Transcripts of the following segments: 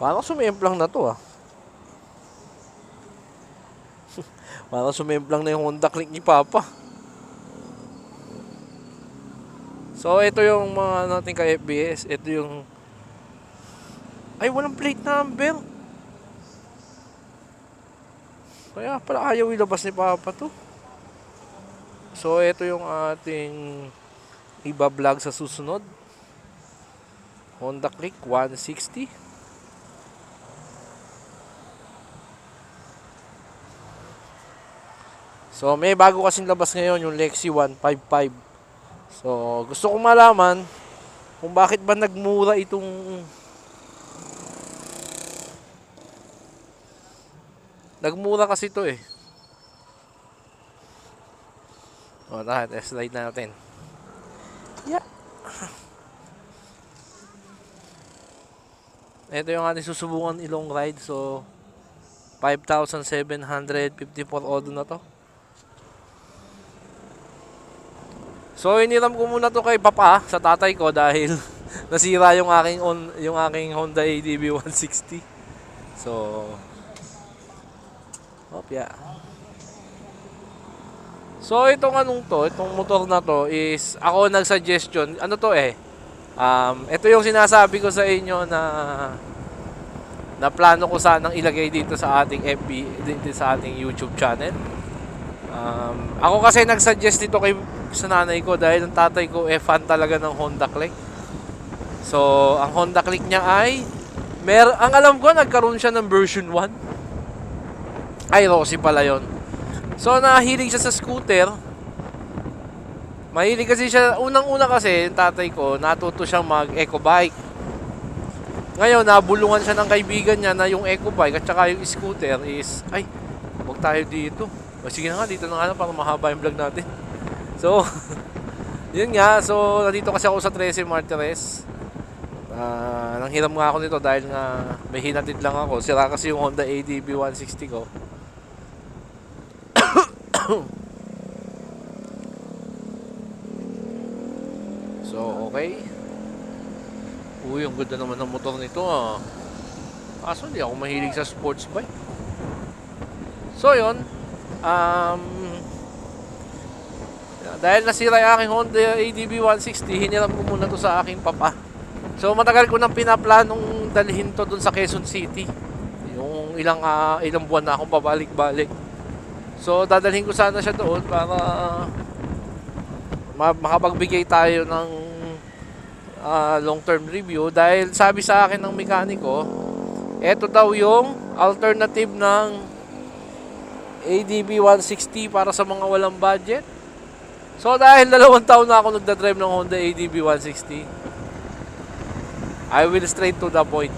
Parang sumemplang na to ah. Parang sumemplang na yung Honda Click ni Papa. So ito yung mga natin ka FBS. Ito yung... Ay, walang plate number. Kaya pala ayaw ilabas ni Papa to. So ito yung ating iba-vlog sa susunod. Honda Click 160. So may bago kasing labas ngayon yung Lexi 155. So gusto kong malaman kung bakit ba nagmura itong nagmura kasi ito eh. O, test ride natin. Yeah. Ito yung ating susubukan ilong ride. So 5,754 odo na to. So iniram ko muna to kay Papa sa tatay ko dahil nasira yung aking Honda ADB 160. So yeah. So itong itong motor na to is ako nag-suggestion. Ano to eh? Ito yung sinasabi ko sa inyo na plano ko sanang ilagay dito sa ating FB, dito sa ating YouTube channel. Ako kasi nag-suggest dito sa nanay ko dahil ang tatay ko fan talaga ng Honda Click. So, ang Honda Click niya ay ang alam ko nagkaroon siya ng version 1. Ay, Rossi pala yon. So, nahilig siya sa scooter. Mahilig kasi siya, unang-una kasi, yung tatay ko, natuto siyang mag-eco bike. Ngayon, nabulungan siya ng kaibigan niya na yung eco bike at saka yung scooter is, ay, huwag tayo dito. O, sige na nga, dito na nga para mahaba yung vlog natin. So, yun nga. So, nandito kasi ako sa 13 Martires. Nanghiram nga ako nito dahil nga may hinatid lang ako. Sira kasi yung Honda ADB 160 ko. So, okay. Uy, ang ganda naman ng motor nito ah. Kaso hindi ako mahilig sa sports bike. So, yun. Dahil nasira yung aking Honda ADB 160, hiniram ko muna to sa aking papa. So matagal ko nang pinaplanong dalhin to dun sa Quezon City. Yung ilang buwan na akong pabalik-balik. So dadalhin ko sana siya doon para makapagbigay tayo ng long-term review. Dahil sabi sa akin ng mekaniko, eto daw yung alternative ng ADB 160 para sa mga walang budget. So dahil 2 taon na ako nagdadrive ng Honda ADB 160, I will straight to the point.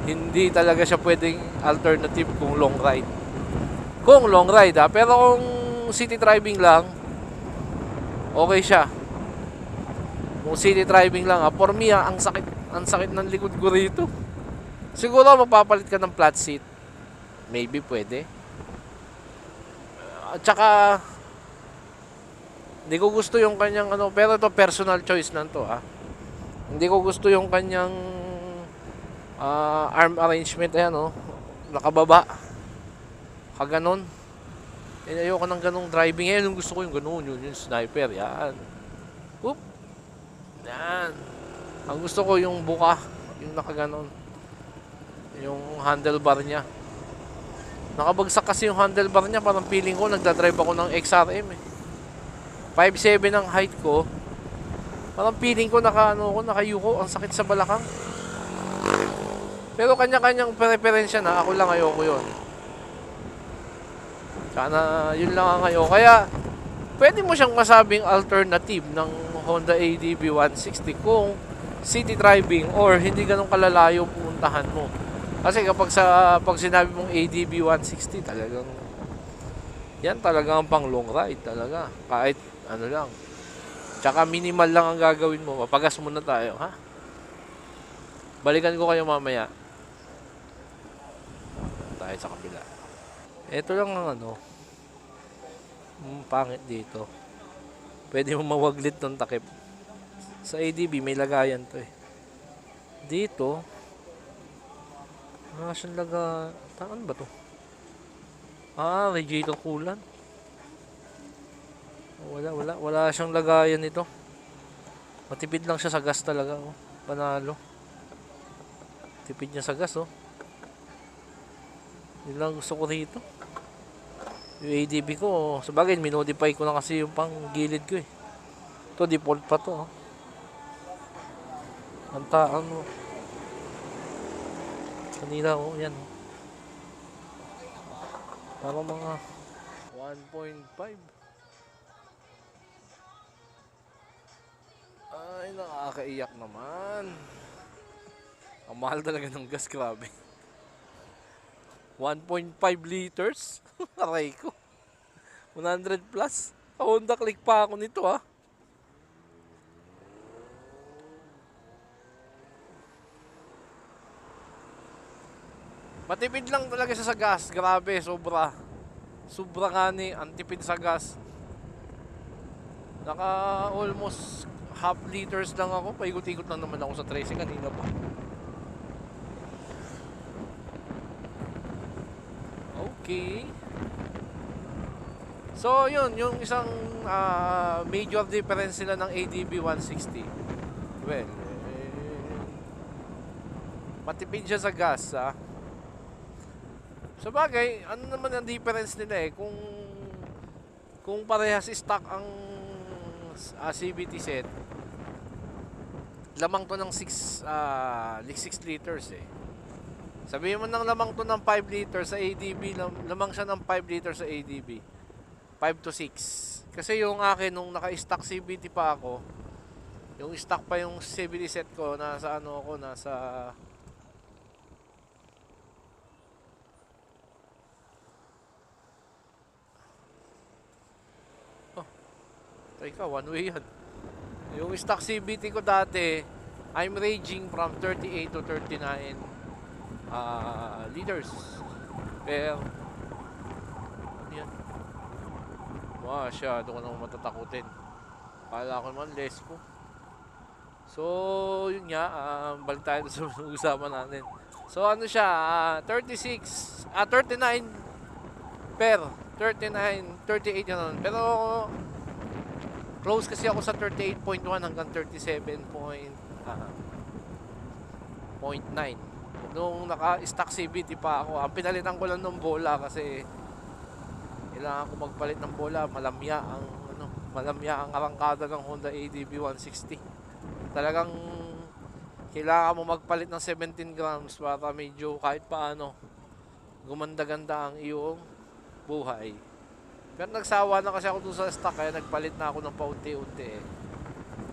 Hindi talaga siya pwedeng alternative kung long ride. Kung long ride pero kung city driving lang, okay siya. Kung city driving lang for me ang sakit ng likod ko rito. Siguro magpapalit ka ng flat seat. Maybe pwede. At saka hindi ko gusto yung kanyang pero ito personal choice lang to Hindi ko gusto yung kanyang arm arrangement nakababa. Kaganon. Ayoko ng ganong driving. Yung gusto ko yung ganon, yung sniper, yan. Oop. Yan. Ang gusto ko yung buka, yung nakaganon. Yung handlebar niya. Nakabagsak kasi yung handlebar niya, parang feeling ko nagdadrive ako ng XRM 5'7" ang height ko. Parang feeling ko nakayuko, ang sakit sa balakang. Pero kanya-kanyang preferensya na, ako lang ayoko yun. Sana yun lang ang ayoko. Kaya pwede mo siyang masabing alternative ng Honda ADB 160 kung city driving or hindi ganun kalalayo pupuntahan mo. Kasi pag sinabi mong ADB 160, talagang pang long ride talaga. Kahit lang. Tsaka minimal lang ang gagawin mo. Papagas muna tayo, ha? Balikan ko kayo mamaya. Tayo sa kabila. Ito lang ang pangit dito. Pwede mo mawaglit ng takip. Sa ADB may lagayan to eh. Dito Wala siyang laga... Taan ba to? Ah, radiator coolant. Wala siyang lagayan nito. Matipid lang siya sa gas talaga, oh. Panalo. Tipid niya sa gas, oh. Yun lang gusto ko rito. Yung ADB ko, oh. Sabagay, minodify ko na kasi yung pang gilid ko, eh. Ito, default pa to, oh. Antaan mo. Kanina, oh, yan, oh. Parang mga 1.5. Ay, nakakaiyak naman. Ang mahal talaga ng gas, grabe. 1.5 liters? Aray ko. 100 plus. Honda Click pa ako nito, ah. Matipid lang talaga siya sa gas. Grabe, sobra. Sobra nga ni, ang tipid sa gas. Naka almost half liters lang ako. Paikot-ikot lang naman ako sa 13 kanina pa. Okay. So, yun. Yung isang major difference nila ng ADB 160. Well, matipid siya sa gas, ah. Sabagay, ano naman ang difference nila, eh, kung parehas stock ang CVT set, lamang to ng 6 liters, eh. Sabihin mo nang lamang to ng 5 liters sa ADB, lamang siya ng 5 liters sa ADB. 5 to 6. Kasi yung akin, nung naka-stock CVT pa ako, yung stock pa yung CVT set ko, nasa ano ako, nasa... Teka, one way yan. Yung stock CVT ko dati, I'm ranging from 38 to 39 liters. Pero, yan. Masyado ko nang matatakutin. Kala ko naman, less ko. So, yun nga, balik tayo sa usapan natin. So, ano siya, 39 per 39, 38 yun. Pero, close kasi ako sa 38.1 hanggang 37.9. Nung naka-stock CVT pa ako, ang pinalitan ko lang ng bola kasi kailangan ko magpalit ng bola. Malamya ang arangkada ng Honda ADB 160. Talagang kailangan mo magpalit ng 17 grams para medyo kahit paano gumanda-ganda ang iyong buhay. Pero nagsawa na kasi ako doon sa stock, kaya nagpalit na ako ng paunti-unti, eh.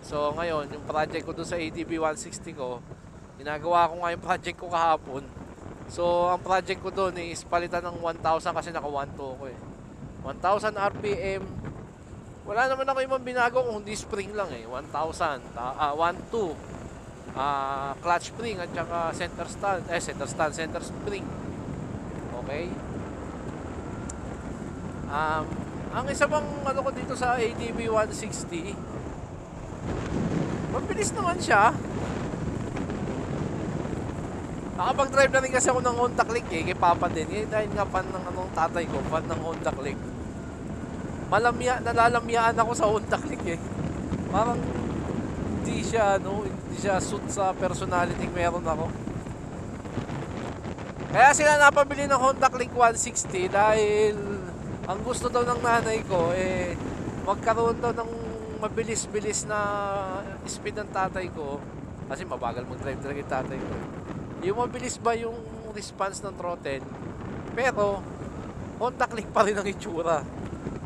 So ngayon, yung project ko doon sa ADB 160 ko, ginagawa ko nga yung project ko kahapon. So ang project ko doon is palitan ng 1,000 kasi naka 1.2 ko, eh. 1,000 RPM. Wala naman ako ibang binago kung hindi spring lang, eh. 1,000, 1.2 clutch spring at saka center spring. Okay. Ang isa bang ano ko dito sa ADB 160, mabilis naman siya. Nakapag-drive na rin kasi ako ng Honda Click, eh, kay Papa din. Eh, dahil nga fan ng tatay ko, fan ng Honda Click. Nalalamyaan ako sa Honda Click, eh. Parang hindi siya suit sa personality meron ako. Kaya sila napabili ng Honda Click 160 dahil ang gusto daw ng nanay ko, eh, magkaroon daw ng mabilis-bilis na speed ng tatay ko. Kasi mabagal mag-drive talaga yung tatay ko. Yung mabilis ba yung response ng throttle, pero Honda Click pa rin ang itsura.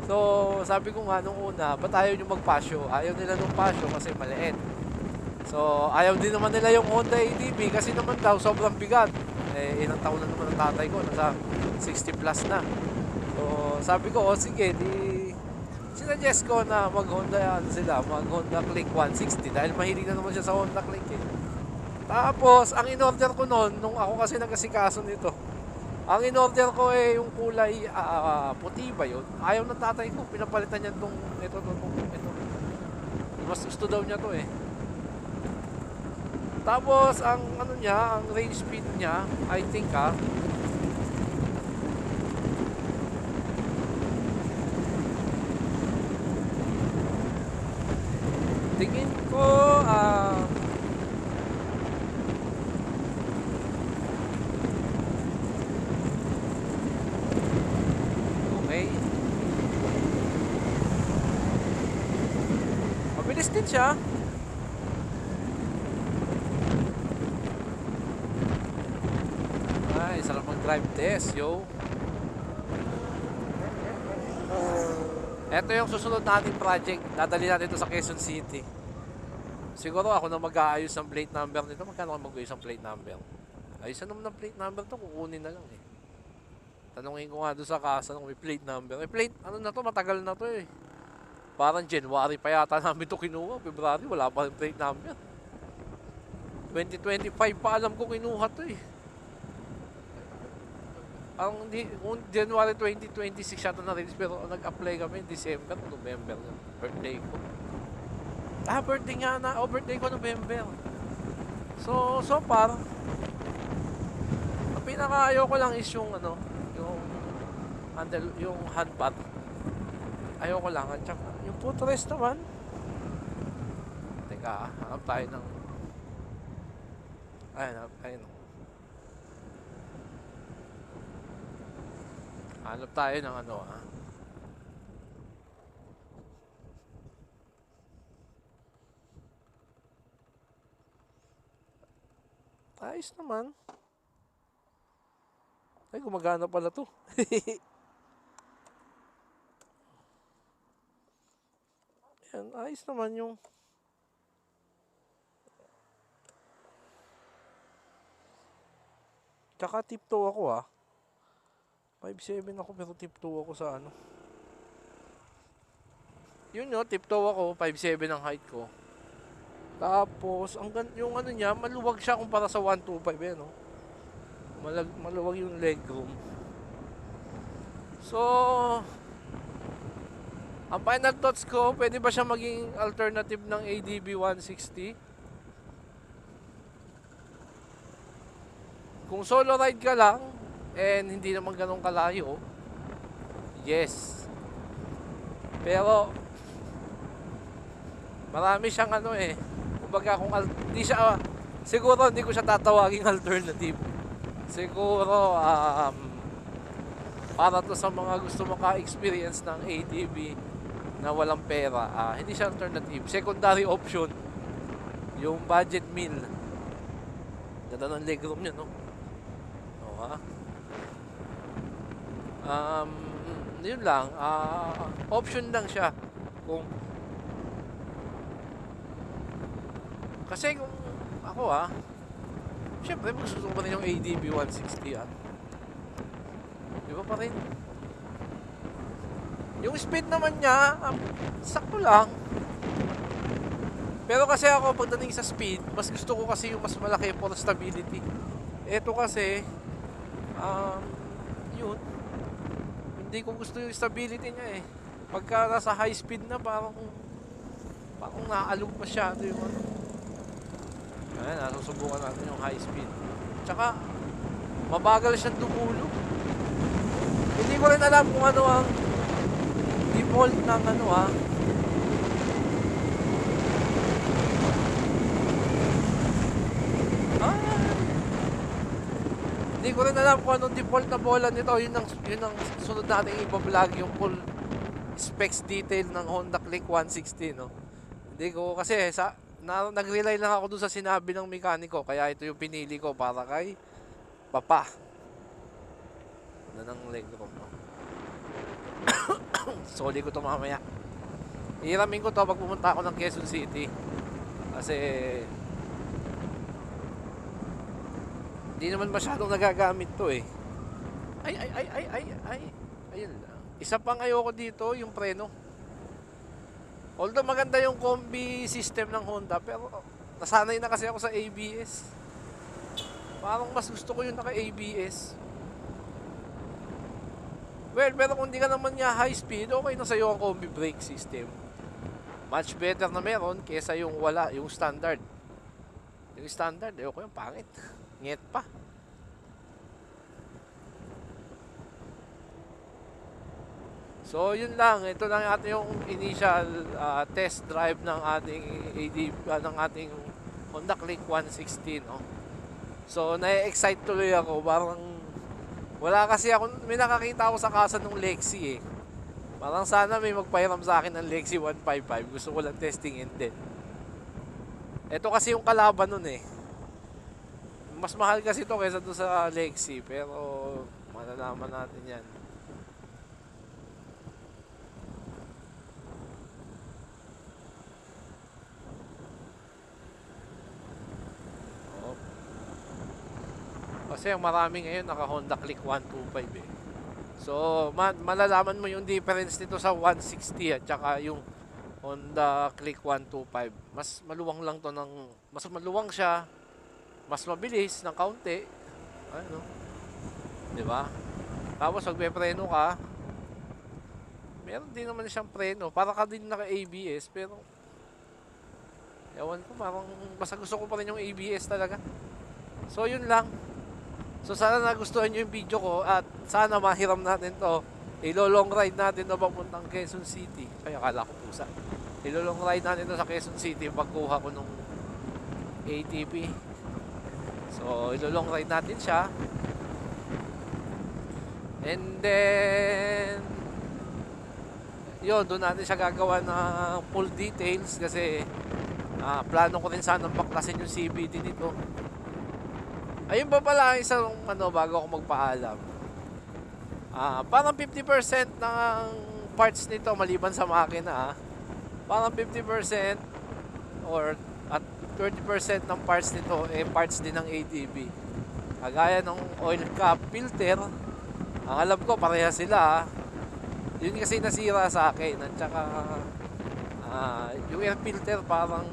So, sabi ko nga nung una, ba't ayaw nyo magpasyo? Ayaw nila nung pasyo kasi maliit. So, ayaw din naman nila yung Honda ADB kasi naman daw sobrang bigat. Eh, ilang taon na naman ang tatay ko, nasa 60 plus na. So, sabi ko, sige, sinuggest ko na mag-Honda Click 160 dahil mahilig na naman siya sa Honda Click, eh. Tapos, ang in-order ko noon, nung ako kasi nagkasikaso nito, ang in-order ko, eh, yung kulay puti ba yun? Ayaw ng tatay ko, pinapalitan niya ito. Mas gusto daw niya to, eh. Tapos, ang ano niya, ang range speed niya, I think tingin ko, okay. Mabilis din siya. Ay, sarap mag-drive test, yo. Ito yung susunod nating project. Dadali natin ito sa Quezon City. Siguro ako na mag-aayos ng plate number nito. Magkano ako mag-ayos ng plate number? Ayusan naman ng plate number to, kukunin na lang eh. Tanungin ko nga doon sa kasa kung may plate number. Eh, plate, ano na to, matagal na to eh. Parang January pa yata namin to kinuha. February, wala pa rin plate number. 2025 pa alam ko kinuha to eh. Ang January 2026 siya ito na-release, pero nag-apply kami December, November, birthday ko. Birthday nga na, birthday ko November. So far, ang pinaka-ayaw ko lang is yung ano, yung handle, yung handpad. Ayaw ko lang, at saka yung footrest naman. Teka, hanap tayo ng, ayun. Hanap tayo ng ano ayos naman. Ay, gumagana pala to. Yan, ayos naman yung tsaka tiptoe ako 5'7" ako pero tiptoe ako sa ano. Yun tiptoe ako, 5'7" ang height ko. Tapos, yung ano niya, maluwag siya kumpara sa 125 maluwag yung legroom. So, ang final thoughts ko, pwede ba siya maging alternative ng ADB 160? Kung solo ride ka lang, and hindi naman ganun kalayo, yes. Pero marami siyang kumbaga kung hindi siya, siguro hindi ko siya tatawaging alternative. Siguro para to sa mga gusto maka-experience ng ATV na walang pera, hindi siya alternative. Secondary option, yung budget meal. Ganda ng legroom niya, no? Yun lang, option lang siya. Kasi kung ako syempre gusto ko pa rin yung ADB 160 Di ba pa rin? Yung speed naman niya, sakto lang. Pero kasi ako pagdating sa speed, mas gusto ko kasi yung mas malaki for stability. Ito kasi, yun, hindi ko gusto yung stability niya eh. Pagka nasa high speed na, parang naaalog masyado yung Ayan, nasusubukan natin yung high speed. Tsaka, mabagal siyang dumulo. Hindi ko rin alam kung ano ang default ng hindi ko rin alam kung anong default na bola nito. Yun ang sunod natin ipa-vlog, yung full specs detail ng Honda Click 160, no? Hindi ko, kasi nag-rely lang ako dun sa sinabi ng mekaniko, kaya ito yung pinili ko para kay Papa. Ano ng legroom, no? Soli ko to mamaya. Hiramin ko to pag pumunta ako ng Quezon City. Kasi hindi naman masyadong nagagamit to eh. Ayun lang. Isa pang ayoko dito, yung preno. Although maganda yung combi system ng Honda, pero nasanay na kasi ako sa ABS. Parang mas gusto ko yung naka-ABS. Well, pero kung di ka naman niya high speed, okay na sa'yo ang combi brake system. Much better na meron kesa yung wala, yung standard. Yung standard, ayoko yung pangit. Nget pa. So, yun lang. Ito lang ating yung initial test drive ng ating ng ating Honda Click 160, no? So, na-excite tuloy ako. Parang, wala kasi ako, may nakakita ako sa kasa ng Lexi eh. Parang sana may magpahiram sa akin ng Lexi 155. Gusto ko lang testingin din. Ito kasi yung kalaban nun eh. Mas mahal kasi ito kaysa doon sa Lexi. Pero, malalaman natin yan. Kasi ang marami ngayon naka Honda Click 125 eh. So, malalaman mo yung difference nito sa 160 at saka yung Honda Click 125. Mas maluwang lang to mas maluwang siya, mas mabilis ng kaunti. Ano? 'Di ba? Tapos pag may preno ka, meron din naman siyang preno. Para ka din naka ABS pero ewan ko, parang basta gusto ko pa rin yung ABS talaga. So, yun lang. So sana nagustuhan nyo yung video ko at sana mahiram natin to. Ilo-long ride natin to papuntang Quezon City. Ay, akala ko pusa. Ilo-long ride natin to sa Quezon City pagkuha ko nung ATP. So, ilo-long ride natin siya. And then, yun, doon natin siya gagawa ng full details kasi plano ko rin sanang baklasin yung CVT nito. Ayun pa pala isang bago ako magpaalam. Parang 50% ng parts nito maliban sa makina, parang 50% or at 30% ng parts nito parts din ng ATV. Kagaya ng oil cap filter, ang alam ko pareha sila. Yun kasi nasira sa akin at saka yung air filter parang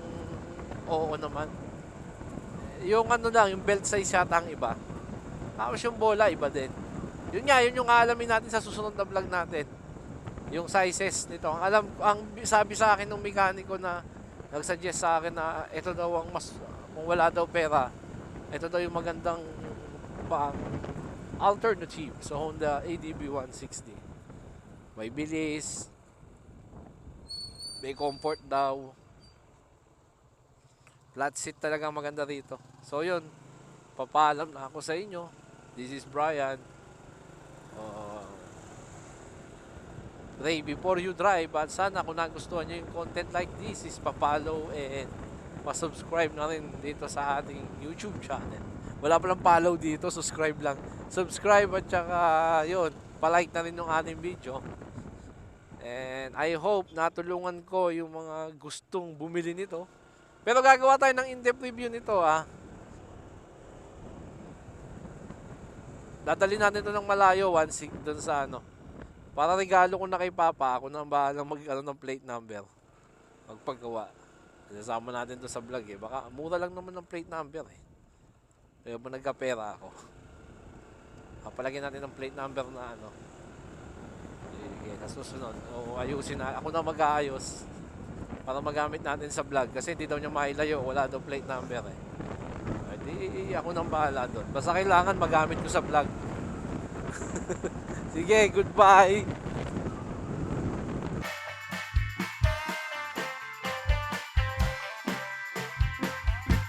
oo naman. Yung lang, yung belt size yata ang iba. Tapos yung bola, iba din. Yun nga, yun yung aalamin natin sa susunod na vlog natin. Yung sizes nito. Ang sabi sa akin ng mekaniko na nagsuggest sa akin na ito daw ang mas, kung wala daw pera, ito daw yung magandang alternative sa Honda ADB 160. May bilis, may comfort daw. Flat seat talaga maganda rito. So yun, papaalam na ako sa inyo. This is Brian. Pray before you drive. At sana kung nagustuhan nyo yung content like this is pa-follow and pa-subscribe na rin dito sa ating YouTube channel. Wala palang follow dito, subscribe lang. Subscribe at saka yun, pa-like na rin yung ating video. And I hope natulungan ko yung mga gustong bumili nito. Pero gagawa tayo ng in-depth review nito Dadali natin ito ng malayo, 1.6 doon sa para regalo ko na kay Papa. Ako na bahalang ng plate number. Magpagawa. Kasama natin to sa vlog eh. Baka mura lang naman ng plate number eh. Kaya ba nagkapera ako. Kapalagyan natin ng plate number na Sige, nasusunod. O ayusin na. Ako na mag-aayos. Para magamit natin sa vlog kasi hindi daw niya mailayo, wala daw plate number eh. Di ako nang bahala doon. Basta kailangan magamit ko sa vlog. Sige, goodbye.